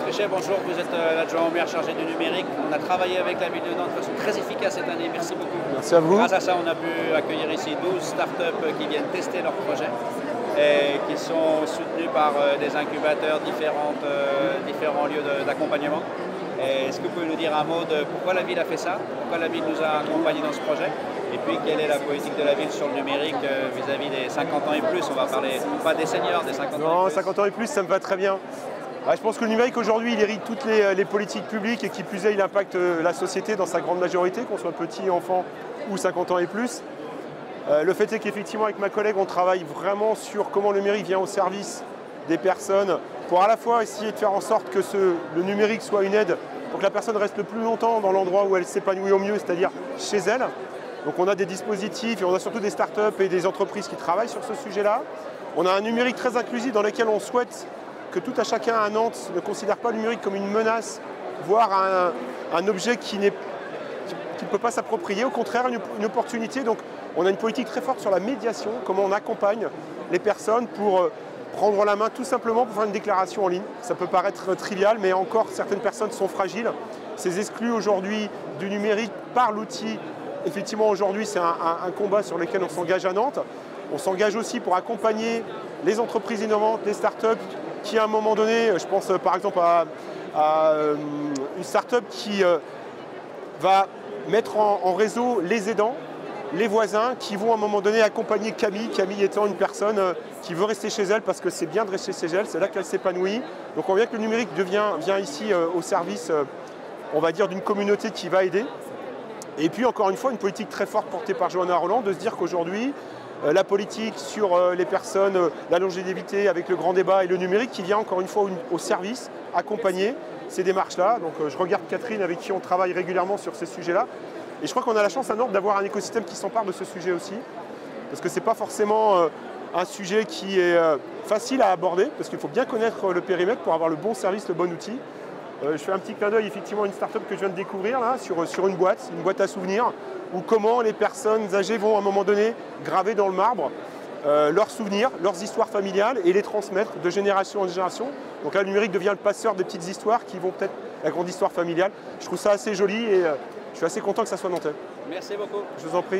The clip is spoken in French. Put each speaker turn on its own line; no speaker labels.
Trichet, bonjour, vous êtes l'adjoint au maire chargé du numérique. On a travaillé avec la ville de Nantes de façon très efficace cette année, merci beaucoup.
Merci à vous.
Grâce à ça, on a pu accueillir ici 12 startups qui viennent tester leurs projets et qui sont soutenus par des incubateurs, différents lieux d'accompagnement. Est-ce que vous pouvez nous dire un mot de pourquoi la ville a fait ça, pourquoi la ville nous a accompagnés dans ce projet, et puis quelle est la politique de la ville sur le numérique vis-à-vis des 50 ans et plus? On va parler pas des seniors, des 50 ans et plus.
Non, 50 ans et plus, ça me va très bien. Je pense que le numérique aujourd'hui, il hérite toutes les politiques publiques et qui plus est, il impacte la société dans sa grande majorité, qu'on soit petit, enfant ou 50 ans et plus. Le fait est qu'effectivement, avec ma collègue, on travaille vraiment sur comment le numérique vient au service des personnes pour à la fois essayer de faire en sorte que le numérique soit une aide pour que la personne reste le plus longtemps dans l'endroit où elle s'épanouit au mieux, c'est-à-dire chez elle. Donc on a des dispositifs et on a surtout des startups et des entreprises qui travaillent sur ce sujet-là. On a un numérique très inclusif dans lequel on souhaite que tout à chacun à Nantes ne considère pas le numérique comme une menace, voire un objet qui ne peut pas s'approprier, au contraire une opportunité. Donc on a une politique très forte sur la médiation, comment on accompagne les personnes pour prendre la main tout simplement pour faire une déclaration en ligne. Ça peut paraître trivial, mais encore certaines personnes sont fragiles. C'est exclu aujourd'hui du numérique par l'outil. Effectivement, aujourd'hui, c'est un combat sur lequel on s'engage à Nantes. On s'engage aussi pour accompagner les entreprises innovantes, les startups qui, à un moment donné, je pense par exemple à une startup qui va mettre en réseau les aidants, les voisins qui vont à un moment donné accompagner Camille, Camille étant une personne qui veut rester chez elle parce que c'est bien de rester chez elle, c'est là qu'elle s'épanouit. Donc on voit que le numérique vient ici au service, on va dire, d'une communauté qui va aider. Et puis encore une fois, une politique très forte portée par Johanna Roland de se dire qu'aujourd'hui, la politique sur les personnes, la longévité avec le grand débat et le numérique qui vient encore une fois au service, accompagner ces démarches-là. Donc je regarde Catherine avec qui on travaille régulièrement sur ces sujets-là. Et je crois qu'on a la chance à Nantes d'avoir un écosystème qui s'empare de ce sujet aussi. Parce que ce n'est pas forcément un sujet qui est facile à aborder, parce qu'il faut bien connaître le périmètre pour avoir le bon service, le bon outil. Je fais un petit clin d'œil effectivement à une start-up que je viens de découvrir là, sur une boîte à souvenirs, où comment les personnes âgées vont à un moment donné graver dans le marbre leurs souvenirs, leurs histoires familiales et les transmettre de génération en génération. Donc là, le numérique devient le passeur des petites histoires qui vont peut-être la grande histoire familiale. Je trouve ça assez joli et je suis assez content que ça soit nantais.
Merci beaucoup.
Je vous en prie.